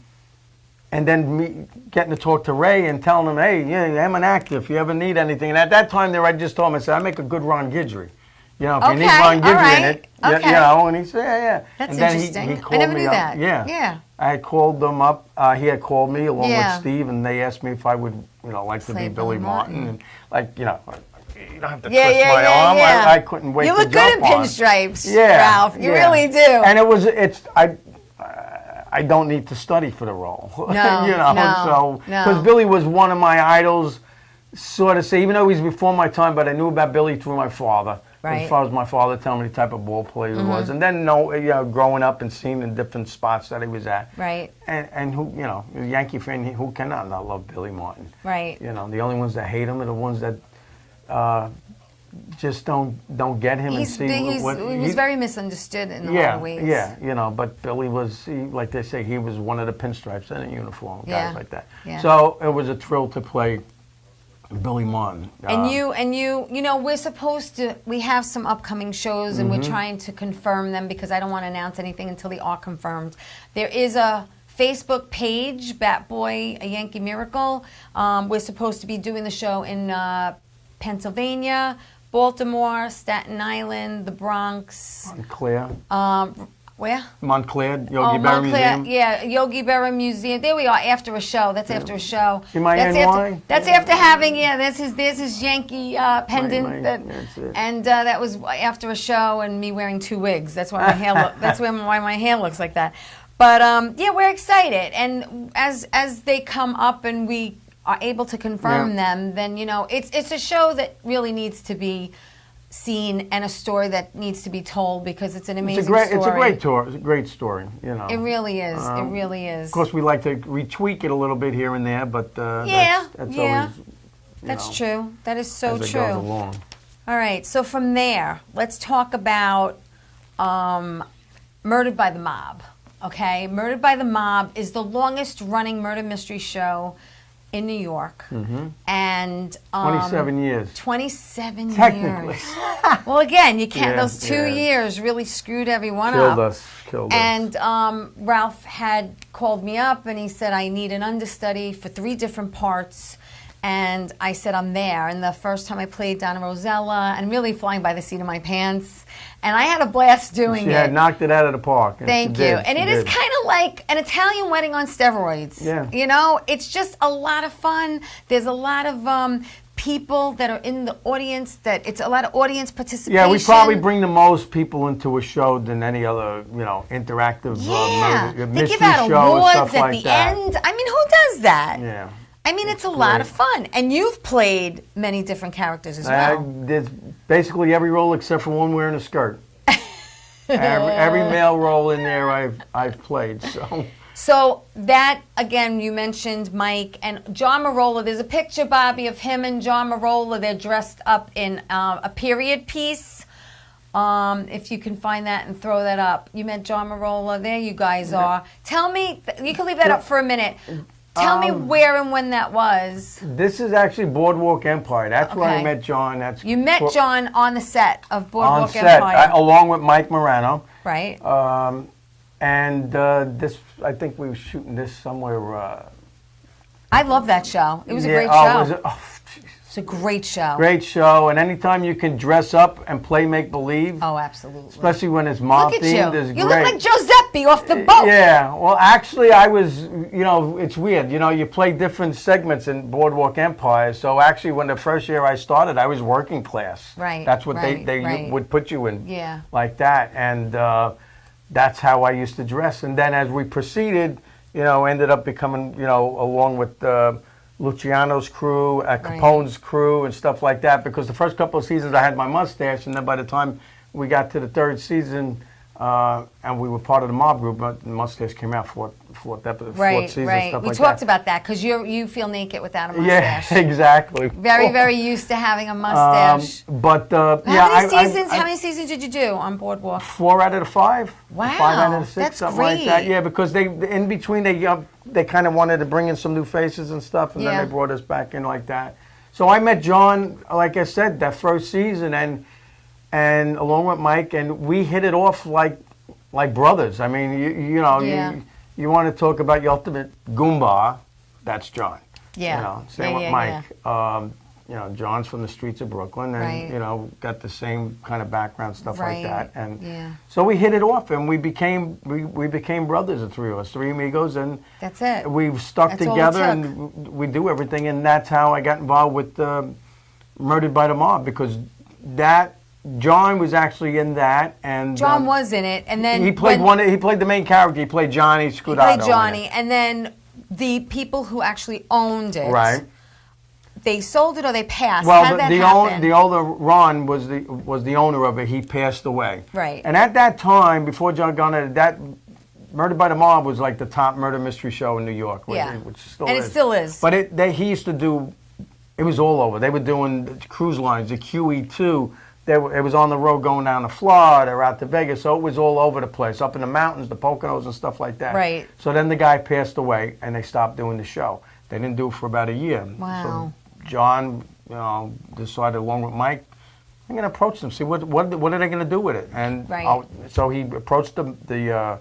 then me getting to talk to Ray and telling him, hey, I'm an actor. If you ever need anything. And at that time there, I just told him, I said, I make a good Ron Guidry. If you need Ron Guidry in it, and he said, yeah. That's and then interesting. He called I never me knew up. that. Yeah. I had called them up. He had called me along with Steve, and they asked me if I would, like to be Billy Martin. And you don't have to twist my arm. I couldn't wait to jump on. You look good in pinstripes, Yeah, Ralph. You really do. And I don't need to study for the role. No, you know, no, so no. because Billy was one of my idols, sort of say, even though he's before my time, but I knew about Billy through my father. Right. As far as my father telling me the type of ball player he was, and then growing up and seeing the different spots that he was at. Right. And who, you know, a Yankee fan, who cannot not love Billy Martin? Right. You know, the only ones that hate him are the ones that just don't get him and see he was very misunderstood in a lot of ways. Yeah, you know, but Billy was, like they say, he was one of the pinstripes in a uniform, guys like that. Yeah. So it was a thrill to play Billy Martin. And you know, we have some upcoming shows, and we're trying to confirm them because I don't want to announce anything until they are confirmed. There is a Facebook page, Bat Boy, A Yankee Miracle. We're supposed to be doing the show in Pennsylvania, Baltimore, Staten Island, the Bronx. Montclair. Where? Montclair, Yogi Berra Museum. Yeah, Yogi Berra Museum. There we are. After a show. That's after a show. See my that's NY? That's after having. There's his Yankee pendant. That's it. And that was after a show and me wearing 2 wigs. That's why my hair. Why my hair looks like that. But yeah, we're excited. And as they come up and we are able to confirm them, then it's a show that really needs to be seen and a story that needs to be told because it's an amazing story. It's a great tour. It's a great story. It really is. It really is. Of course, we like to retweak it a little bit here and there, but that's always. That's true. That is so as true. It goes along. All right. So from there, let's talk about Murdered by the Mob. Okay, Murdered by the Mob is the longest running murder mystery show in New York, and 27 years. 27 Technically. years. Well, again, you can't. Yeah, those 2 years really screwed everyone Killed up. Killed and us. Ralph had called me up and he said, I need an understudy for 3 different parts. And I said, I'm there. And the first time I played Donna Rosella, and really flying by the seat of my pants. And I had a blast doing it. She had knocked it out of the park. Thank you. And it is kind of like an Italian wedding on steroids. Yeah. You know, it's just a lot of fun. There's a lot of people that are in the audience, it's a lot of audience participation. Yeah, we probably bring the most people into a show than any other, interactive they mystery give out show and awards stuff at like the that. end. I mean, who does that? Yeah. I mean, it's a lot of fun. And you've played many different characters as well. There's basically every role except for one wearing a skirt. every male role in there I've played. So that, again, you mentioned Mike and John Marola. There's a picture, Bobby, of him and John Marola. They're dressed up in a period piece. If you can find that and throw that up. You met John Marola. There you guys are. Tell me, you can leave that up for a minute. Tell me where and when that was. This is actually Boardwalk Empire. That's where I met John. You met John on the set of Boardwalk on set, Empire. along with Mike Morano. Right. And this, I think we were shooting this somewhere. I love that show. It was a great show. It's a great show. Great show, and anytime you can dress up and play make-believe. Oh, absolutely. Especially when it's mob-themed, is great. You look like Giuseppe off the boat. Yeah, well, actually, I was, it's weird. You play different segments in Boardwalk Empire, so actually, when the first year I started, I was working class. Right, That's what they would put you in. Yeah. Like that, and that's how I used to dress. And then as we proceeded, ended up becoming, along with Luciano's crew, Capone's crew, and stuff like that. Because the first couple of seasons I had my mustache, and then by the time we got to the 3rd season, and we were part of the mob group, but the mustache came out fourth season, stuff we like talked that. about that because you feel naked without a mustache. Yeah, exactly. Very, very used to having a mustache. How many seasons did you do on Boardwalk? 4 out of the 5. Wow, 5 out of the 6, that's something great. like that. Yeah, because in between they kind of wanted to bring in some new faces and stuff, and then they brought us back in like that. So I met John, like I said, that first season, and along with Mike, and we hit it off like brothers. I mean, you want to talk about your ultimate Goomba, that's John. Yeah. Same with Mike. John's from the streets of Brooklyn, and got the same kind of background, stuff like that. And so we hit it off, and we became brothers, the 3 of us, 3 amigos, and that's it. We've stuck together, and we do everything, and that's how I got involved with Murdered by the Mob, because that John was actually in that, and John was in it, and then he played he played the main character. He played Johnny Scudato. He played Johnny, and then the people who actually owned it, right? They sold it or they passed. Well, How did that happen? the older Ron was the owner of it. He passed away. Right. And at that time, before John Garner, that Murder by the Mob was like the top murder mystery show in New York. Yeah. Which still and is. it still is. But he used to do. It was all over. They were doing cruise lines, the QE2. It was on the road going down to Florida or out to Vegas, so it was all over the place, up in the mountains, the Poconos and stuff like that. Right. So then the guy passed away, and they stopped doing the show. They didn't do it for about a year. Wow. So John, decided along with Mike, I'm going to approach them, see what are they going to do with it. And so he approached the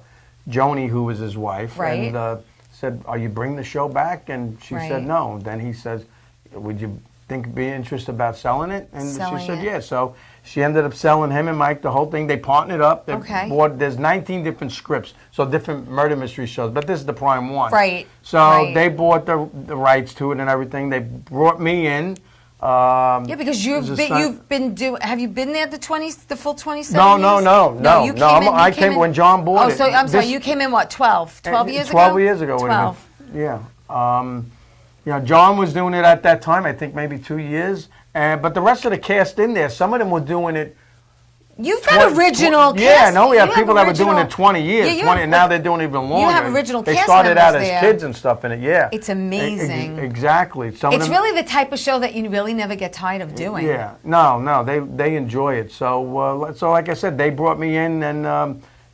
Joni, who was his wife, and said, "Are you bringing the show back?" And she said no. Then he says, "Would you be interested about selling it?" And she said, "Yeah." So she ended up selling him and Mike the whole thing. They partnered up. They bought, there's 19 different scripts, so different murder mystery shows, but this is the prime one. Right. So they bought the rights to it and everything. They brought me in. Yeah, because you've been doing. Have you been there the full 27 years? No. You came I came when John bought it. Oh, so I'm sorry. You came in what? 12 years ago. 12 years ago. 12. Yeah. John was doing it at that time. I think maybe 2 years. But the rest of the cast in there, some of them were doing it. You've got original cast. Yeah, no, we have people that were doing it 20 years, and now they're doing it even longer. You have original cast They started out as there. kids and stuff in it, yeah. It's amazing. Exactly. It's really the type of show that you really never get tired of doing. Yeah, no, they enjoy it. So like I said, they brought me in, and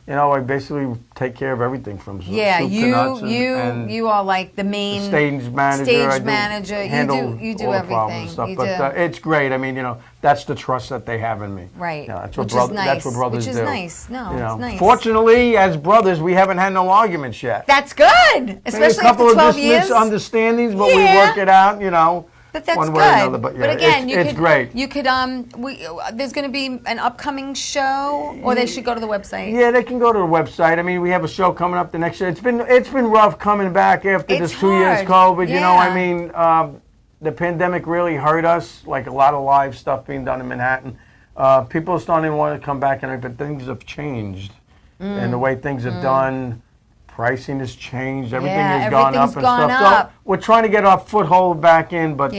I basically take care of everything from soup to nuts. You are like the main stage manager. You do everything. But it's great. I mean, that's the trust that they have in me. Right. That's what Which is nice. That's what brothers do. Which is nice. No, it's nice. Fortunately, as brothers, we haven't had no arguments yet. That's good, especially after 12 years. A couple of misunderstandings, but we work it out. But that's one good. way or another. But, again, it's great. You could there's going to be an upcoming show, or they should go to the website. Yeah, they can go to the website. I mean, we have a show coming up the next year. It's been rough coming back after this 2 years COVID. Yeah. The pandemic really hurt us. Like a lot of live stuff being done in Manhattan. People are starting to want to come back, but things have changed, and the way things are done. Pricing has changed. Everything has gone up and stuff. So we're trying to get our foothold back in, but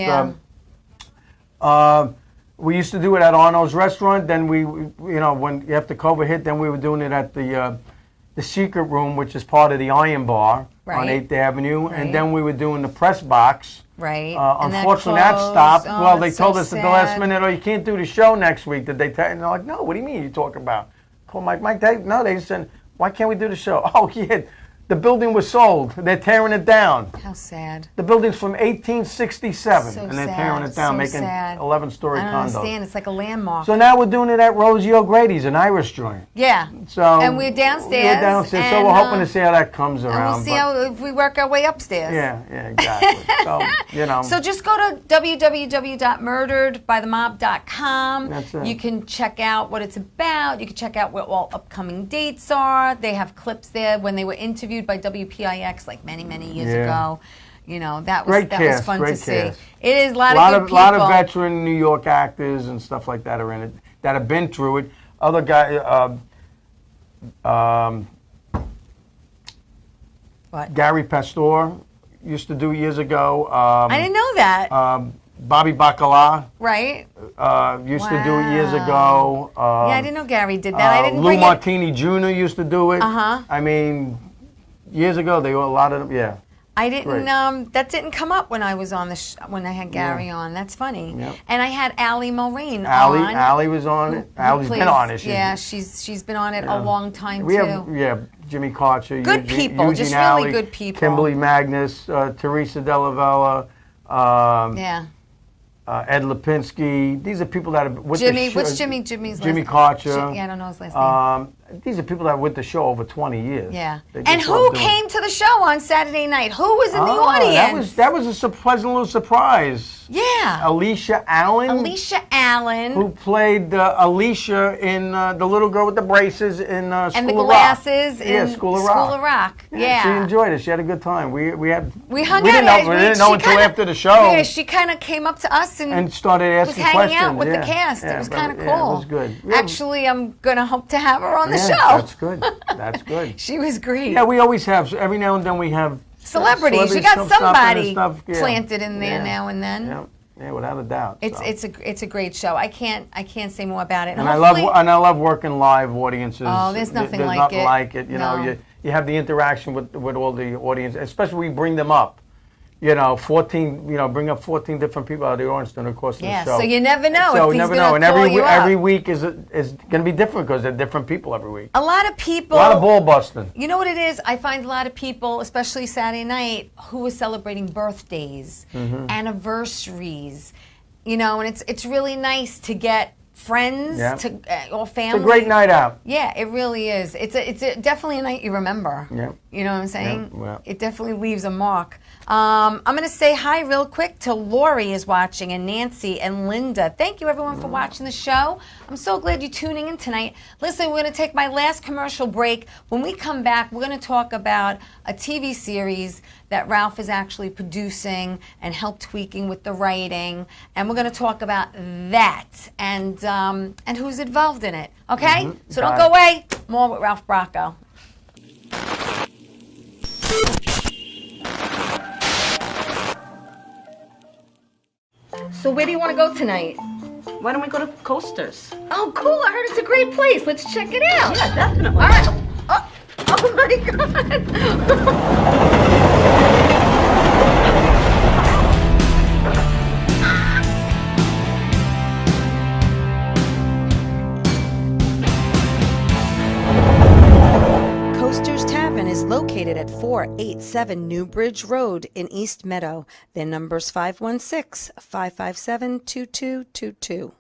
we used to do it at Arnold's restaurant. Then when after COVID hit, then we were doing it at the Secret Room, which is part of the Iron Bar on 8th Avenue, and then we were doing the Press Box. Right. Unfortunately, that stopped. Oh, they told us at the last minute, "Oh, you can't do the show next week." Did they tell? And they're like, "No, what do you mean? You talking about?" Call Mike. No, they said, "Why can't we do the show?" Oh, yeah. The building was sold. They're tearing it down. How sad. The building's from 1867, and they're tearing it down, making sad. 11-story condos. I don't understand. It's like a landmark. So now we're doing it at Rosie O'Grady's, an Irish joint. Yeah. And we're downstairs. So we're hoping to see how that comes around. And we'll see if we work our way upstairs. Yeah, exactly. So just go to www.murderedbythemob.com. That's it. You can check out what it's about. You can check out what all upcoming dates are. They have clips there when they were interviewed by WPIX like many years ago. That was fun to see. It is a lot of good people. A lot of veteran New York actors and stuff like that are in it that have been through it. Other guy, what? Gary Pastor used to do years ago. I didn't know that. Bobby Bacala. Right. Used to do it years ago. I didn't know Gary did that. I didn't Lou Martini Jr. used to do it. I mean, years ago, they were a lot of them, yeah. I didn't, that didn't come up when I was on when I had Gary on. That's funny. Yep. And I had Allie Mulrain on. Allie was on it. Allie's been on it. She's been on it a long time, too. We have, Jimmy Karcher. Good people, Eugene just Alley, really good people. Kimberly Magnus, Teresa Della Vella. Ed Lipinski. These are people that are with Jimmy. the show. What's Jimmy's last Jimmy Karcher. I don't know his last name. These are people that are with the show over 20 years. Yeah. And who came to the show on Saturday night? Who was in the audience? That was a pleasant little surprise. actress. Yeah. Alicia Allen. Alicia Allen. Who played Alicia in the little girl with the braces in School of Rock. And the glasses in School of Rock. School of Rock. Yeah. She enjoyed it. She had a good time. We hung didn't out. know, we didn't know until after the show. Yeah, she kind of came up to us and started asking questions. Was hanging out with the cast. It was kind of cool. Yeah, it was good. Actually, I'm going to hope to have her on the show. That's good. That's good. She was great. Yeah, we always have. Every now and then we have celebrities. You got somebody stuff, planted in there now and then. Yeah, without a doubt. It's a great show. I can't say more about it. And I love working live audiences. Oh, there's nothing there's like nothing it. like it. You know, you have the interaction with all the audience, especially we bring them up. 14, bring up 14 different people out of the audience during the course of the show. So you never know so if he's never going know. to And call you up. every week is going to be different because they're different people every week. A lot of people. A lot of ball busting. You know what it is? I find a lot of people, especially Saturday night, who are celebrating birthdays, anniversaries, and it's really nice to get friends or family. It's a great night out. Yeah, it really is. It's definitely a night you remember. Yeah. You know what I'm saying? Yeah, well. It definitely leaves a mark. I'm going to say hi real quick to Lori is watching, and Nancy and Linda. Thank you, everyone, for watching the show. I'm so glad you're tuning in tonight. Listen, we're going to take my last commercial break. When we come back, we're going to talk about a TV series that Ralph is actually producing and help tweaking with the writing. And we're going to talk about that and who's involved in it. Okay? So don't go away. More with Ralph Bracco. So where do you want to go tonight? Why don't we go to Coasters? Oh, cool. I heard it's a great place. Let's check it out. Yeah, definitely. All right. Oh my God. Coasters Tavern is located at 487 New Bridge Road in East Meadow. Their number's 516-557-2222.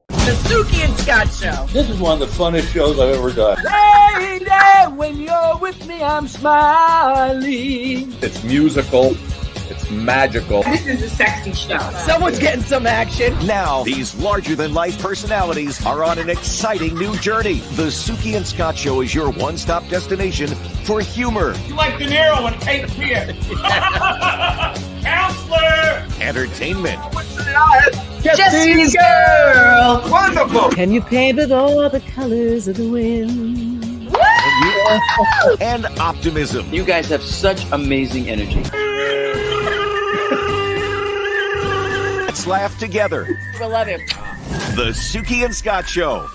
The Suki and Scott Show. This is one of the funnest shows I've ever done. Lady, when you're with me, I'm smiling. It's musical. It's magical. This is a sexy show. Someone's getting some action. Now, these larger-than-life personalities are on an exciting new journey. The Suki and Scott Show is your one-stop destination for humor. You like De Niro and Cape Fear. Counselor! Entertainment. Jesse's girl. Wonderful. Can you paint with all the colors of the wind? And optimism. You guys have such amazing energy. Let's laugh together. I love it. The Suki and Scott Show.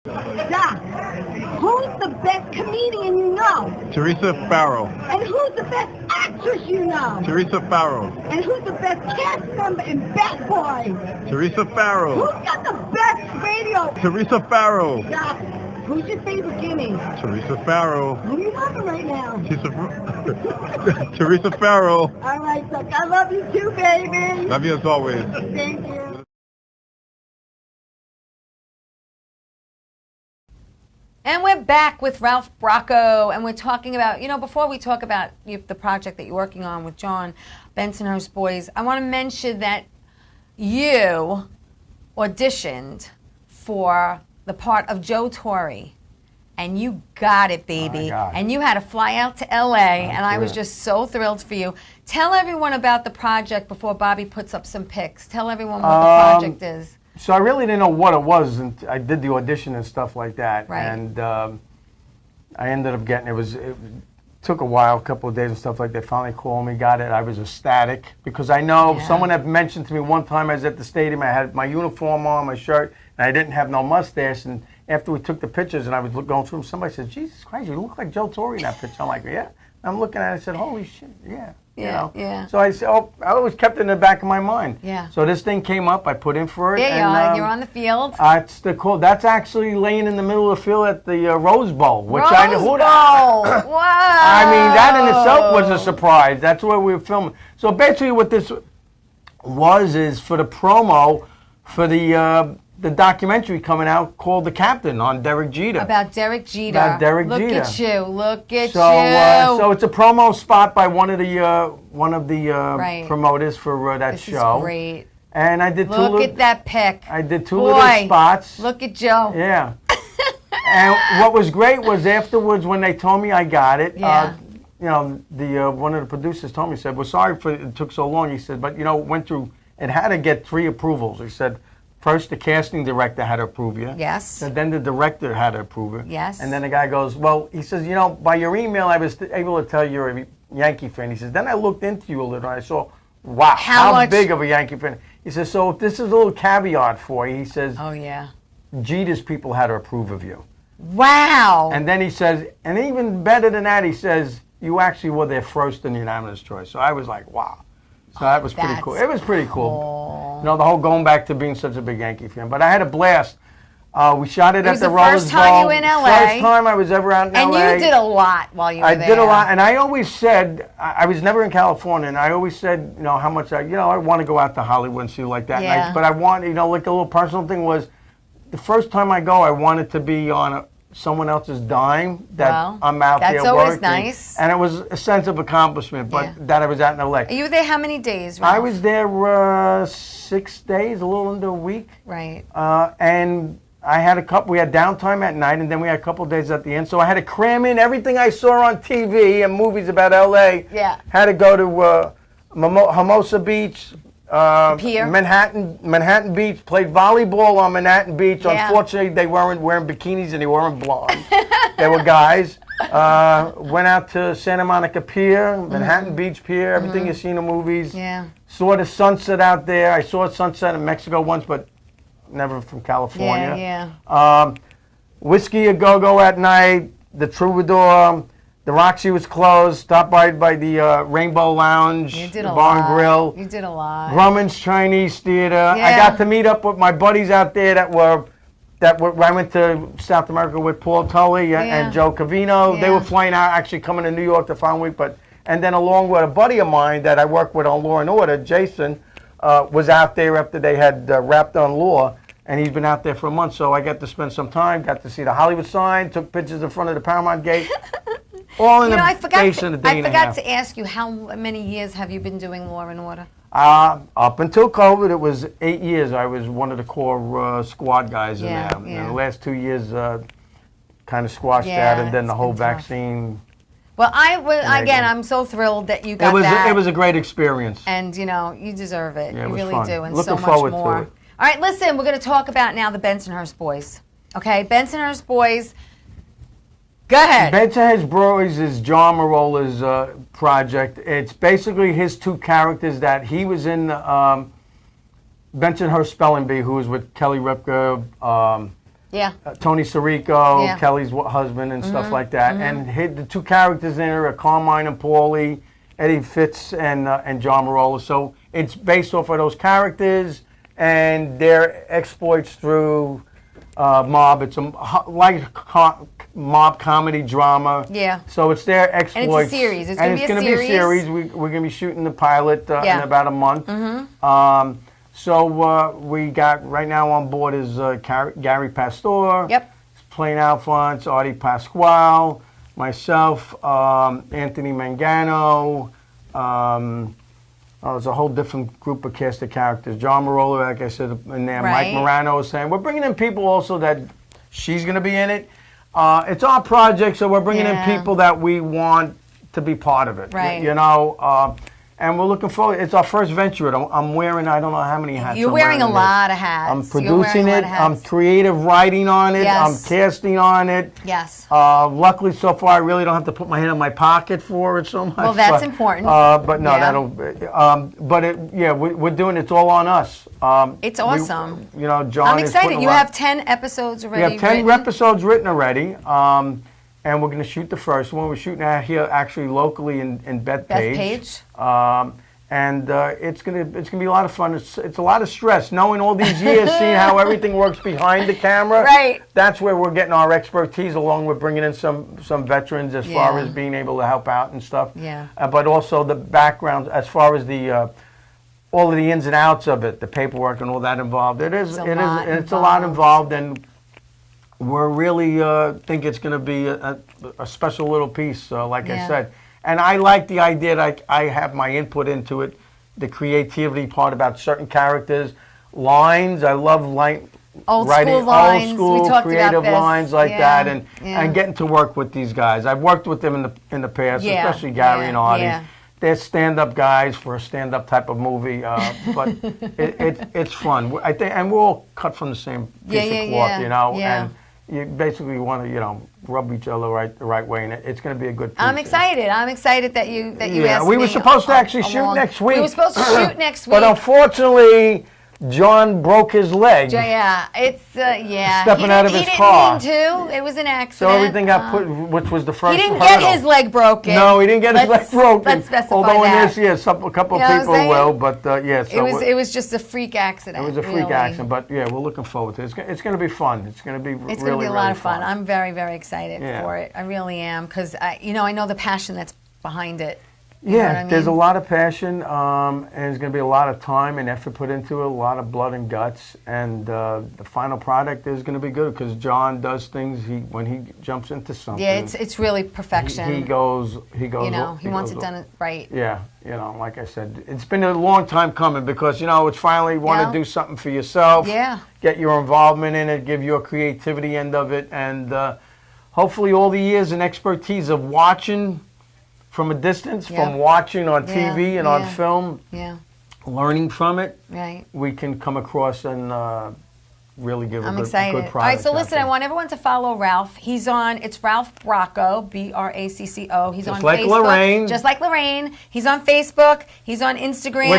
Doc, who's the best comedian you know? Teresa Farrell. And who's the best actress you know? Teresa Farrell. And who's the best cast member in Bad Boys? Teresa Farrell. Who's got the best radio? Teresa Farrell. Doc, who's your favorite guinea? Teresa Farrell. Who are you loving right now? Teresa Farrell. All right, Doc, I love you too, baby. Love you as always. Thank you. And we're back with Ralph Bracco, and we're talking about, before we talk about the project that you're working on with John Bensonhurst Boys, I want to mention that you auditioned for the part of Joe Torre, and you got it, baby. And you had to fly out to L.A., and I was just so thrilled for you. Tell everyone about the project before Bobby puts up some pics. Tell everyone what the project is. So I really didn't know what it was, and I did the audition and stuff like that. Right. And I ended up getting it took a while, a couple of days and stuff like that. They finally called me, got it. I was ecstatic because I know someone had mentioned to me one time I was at the stadium. I had my uniform on, my shirt, and I didn't have no mustache. And after we took the pictures and I was going through them, somebody said, "Jesus Christ, you look like Joe Torre in that picture." I'm like, "Yeah." I'm looking at it. I said, "Holy shit, yeah." Yeah. So I said, I always kept it in the back of my mind. Yeah. So this thing came up. I put in for it. There you are. You're on the field. That's actually laying in the middle of the field at the Rose Bowl. Which Rose I know Bowl. Wow. I mean, that in itself was a surprise. That's where we were filming. So basically what this is for the promo for the the documentary coming out called The Captain on Derek Jeter. About Derek Jeter. About Derek Look Jeter. at you. Look at So, you. so it's a promo spot by one of the Right. promoters for that This show. is great. And I did Look at that pic. I did two Boy, little spots. Look at Joe. Yeah. And what was great was afterwards when they told me I got it. Yeah. You know, the one of the producers told me, he said, "Well, sorry for it took so long." He said, "But you know, went through and had to get 3 approvals." He said, first the casting director had to approve you. Yes. And then the director had to approve it. Yes. And then the guy goes, "Well," he says, "you know, by your email, I was able to tell you're a Yankee fan." He says, "Then I looked into you a little, and I saw, wow, how big of a Yankee fan." He says, "So if this is a little caveat for you," he says, "Oh yeah, Jeter's people had to approve of you." Wow. And then he says, and even better than that, he says, "You actually were their first and unanimous choice." So I was like, wow. So that was pretty cool. It was pretty cool. You know, the whole going back to being such a big Yankee fan. But I had a blast. We shot it at the Rose First time you Bowl. in LA. First time I was ever out in LA. And you did a lot while you were there. I did a lot, and I always said, I was never in California, and I always said, you know, how much I want to go out to Hollywood and see like that. Yeah. But I want, you know, like a little personal thing was, the first time I go, I wanted to be on someone else's dime that I'm out there working. That's always nice. And it was a sense of accomplishment, but that I was out in LA. You were there how many days, Ralph? I was there 6 days, a little under a week. Right. And I had we had downtime at night, and then we had a couple of days at the end. So I had to cram in everything I saw on TV and movies about LA. Yeah. Had to go to Hermosa Beach, Pier. Manhattan Beach, played volleyball on Manhattan Beach. Yeah. Unfortunately, they weren't wearing bikinis and they weren't blonde. They were guys. Went out to Santa Monica Pier, Manhattan Beach Pier, everything you see in the movies. Yeah. Saw the sunset out there. I saw a sunset in Mexico once, but never from California. Yeah. Whiskey a Go-Go at night, the Troubadour, the Roxy was closed, stopped by the Rainbow Lounge, You did the a Bar lot. and Grill. You did a lot. Grumman's Chinese Theater. I Yeah. got to meet up with my buddies out there I went to South America with Paul Tully and Joe Cavino. They were flying out, actually coming to New York the following week. And then along with a buddy of mine that I work with on Law and Order, Jason, was out there after they had wrapped on Law. And he's been out there for a month. So I got to spend some time, got to see the Hollywood sign, took pictures in front of the Paramount Gate. All in I the forgot space in a day and a forgot half. to ask you, how many years have you been doing Law and Order? Up until COVID, it was 8 years. I was one of the core squad guys in there. And the last 2 years kind of squashed that, and then the whole vaccine. Well, I'm so thrilled that you got that. It was a great experience. And, you know, you deserve it. Yeah, it you was really fun. do, and Looking so forward much to more. it. All right, listen, we're going to talk about now the Bensonhurst Boys. Okay, Bensonhurst Boys. Go ahead. Bensonhurst Boys is John Marola's project. It's basically his 2 characters that he was in Bensonhurst Spelling Bee, who was with Kelly Ripka, Tony Sirico, Kelly's husband, and stuff like that. And the 2 characters in there are Carmine and Paulie, Eddie Fitz, and John Marola. So it's based off of those characters and their exploits through mob. It's mob comedy drama. Yeah. So it's their exploits. And it's a series. It's going to be a series. We're going to be shooting the pilot in about a month. So we got right now on board is Gary Pastor. Yep. Playing Alphonse, Artie Pasquale, myself, Anthony Mangano. There's a whole different group of cast of characters. John Marola, like I said, in there. Right. Mike Morano is saying. We're bringing in people also that she's going to be in it. It's our project, so we're bringing in people that we want to be part of it. Right. You know, and we're looking forward. It's our first venture. I'm wearing, I don't know how many hats. You're wearing a lot of hats. I'm producing it. I'm creative writing on it. Yes. I'm casting on it. Yes. Luckily, so far, I really don't have to put my hand in my pocket for it so much. Well, that's important. But no, we're doing it. It's all on us. It's awesome. John. I'm excited. You have 10 episodes already. We have 10 episodes written already. And we're going to shoot the first one. We're shooting out here, actually locally in Bethpage. And it's gonna be a lot of fun. It's a lot of stress, knowing all these years, seeing how everything works behind the camera. Right. That's where we're getting our expertise, along with bringing in some veterans as far as being able to help out and stuff. Yeah. But also the background, as far as the all of the ins and outs of it, the paperwork and all that involved. It's a lot involved, and we're really think it's going to be a special little piece, like I said. And I like the idea that I have my input into it, the creativity part about certain characters, lines. I love writing old school creative lines like that, and getting to work with these guys. I've worked with them in the past, especially Gary and Artie. Yeah. They're stand-up guys for a stand-up type of movie, but it's fun. I think, and we're all cut from the same piece of cloth, you know. And you basically want to, you know, rub each other the right way, and it's going to be a good piece. I'm excited. I'm excited that you asked me. We were supposed to actually shoot next week. We were supposed to shoot next week, but unfortunately, John broke his leg. Yeah, it's stepping out of his car. He didn't mean to. It was an accident. So everything got put, which was the first. He didn't hurdle. get his leg broken. No, he didn't get his leg broken. Let's specify Although that. in this, a couple of people will, but yes. So it was just a freak accident. It was a freak accident, but we're looking forward to it. It's going to be fun. It's going to be It's really, going to be a really lot of fun. fun. I'm very, very excited for it. I really am, because I know the passion that's behind it. You know what I mean? There's a lot of passion, and there's going to be a lot of time and effort put into it, a lot of blood and guts, and the final product is going to be good because John does things. When he jumps into something, it's really perfection. He goes. You know, he wants it done right. Yeah, you know, like I said, it's been a long time coming because it's finally want to do something for yourself. Yeah. Get your involvement in it, give your creativity end of it, and hopefully all the years and expertise of watching from a distance, from watching on TV and on film, learning from it, we can come across and really give a good product. All right, so listen, I want everyone to follow Ralph. It's Ralph Bracco, Bracco. He's on like Facebook. Lorraine. Just like Lorraine. He's on Facebook. He's on Instagram.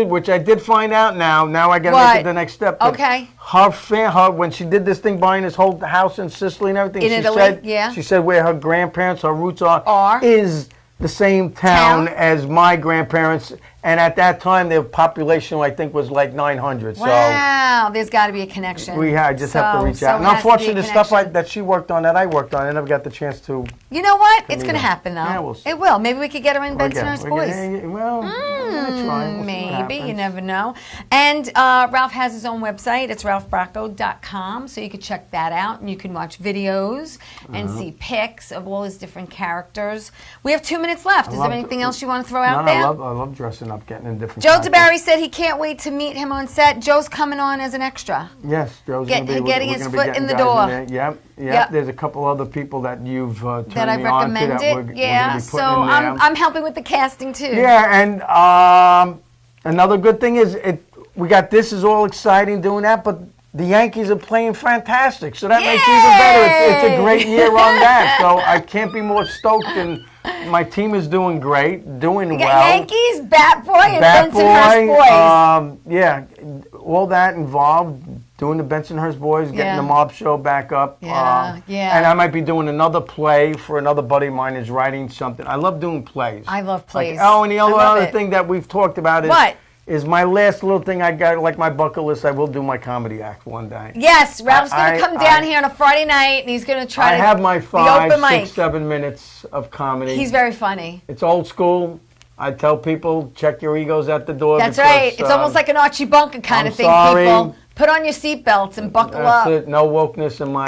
Which I did find out now. Now I got to make it the next step. Okay. Her when she did this thing buying this whole house in Sicily and everything, she said where her grandparents, her roots are is the same town as my grandparents, and at that time their population I think was like 900. Wow, there's got to be a connection. I just have to reach out. And unfortunately, the stuff that she worked on, that I worked on, I never got the chance to. You know what? It's going to happen, though. Yeah, we'll see. It will. Maybe we could get her in Bensonhurst Boys. Well, I'm going to try. We'll maybe. You never know. And Ralph has his own website. It's ralphbracco.com, so you can check that out, and you can watch videos and see pics of all his different characters. We have 2 minutes left. Is there anything else you want to throw out there? I love dressing up, getting in different Joe DeBarry said he can't wait to meet him on set. Joe's coming on as an extra. Yes, Joe's getting his foot in the door. Yep. There's a couple other people that you've turned that I me on to recommended. So I'm helping with the casting too. Yeah, and another good thing is we got this is all exciting doing that, but the Yankees are playing fantastic, so that makes it even better. It's a great year on that, so I can't be more stoked. And my team is doing great, doing well. Yankees, Bat Boy, and Bensonhurst Boys. All that involved. Doing the Bensonhurst Boys, getting the Mob Show back up. And I might be doing another play for another buddy of mine who's writing something. I love doing plays. I love plays. And the other thing that we've talked about is my last little thing I got, like my bucket list, I will do my comedy act one day. Yes, Ralph's going to come down here on a Friday night, and he's going to try I have my 5, 6, 6, 7 minutes of comedy. He's very funny. It's old school. I tell people, check your egos at the door. That's right. It's almost like an Archie Bunker kind of thing, people. Put on your seatbelts and buckle up. That's it. No wokeness in my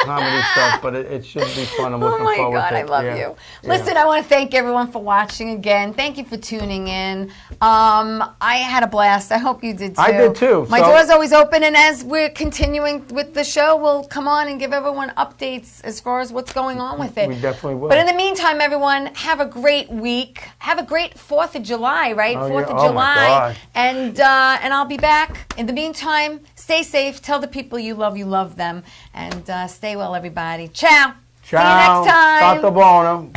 comedy stuff, but it should be fun. I'm looking forward to it. Oh, my God, I love you. Listen, I want to thank everyone for watching again. Thank you for tuning in. I had a blast. I hope you did, too. I did, too. My door's always open, and as we're continuing with the show, we'll come on and give everyone updates as far as what's going on with it. We definitely will. But in the meantime, everyone, have a great week. Have a great 4th of July, right? 4th of July. My God. And I'll be back. In the meantime, stay safe. Tell the people you love them. And stay well, everybody. Ciao. Ciao. See you next time. Stato buono.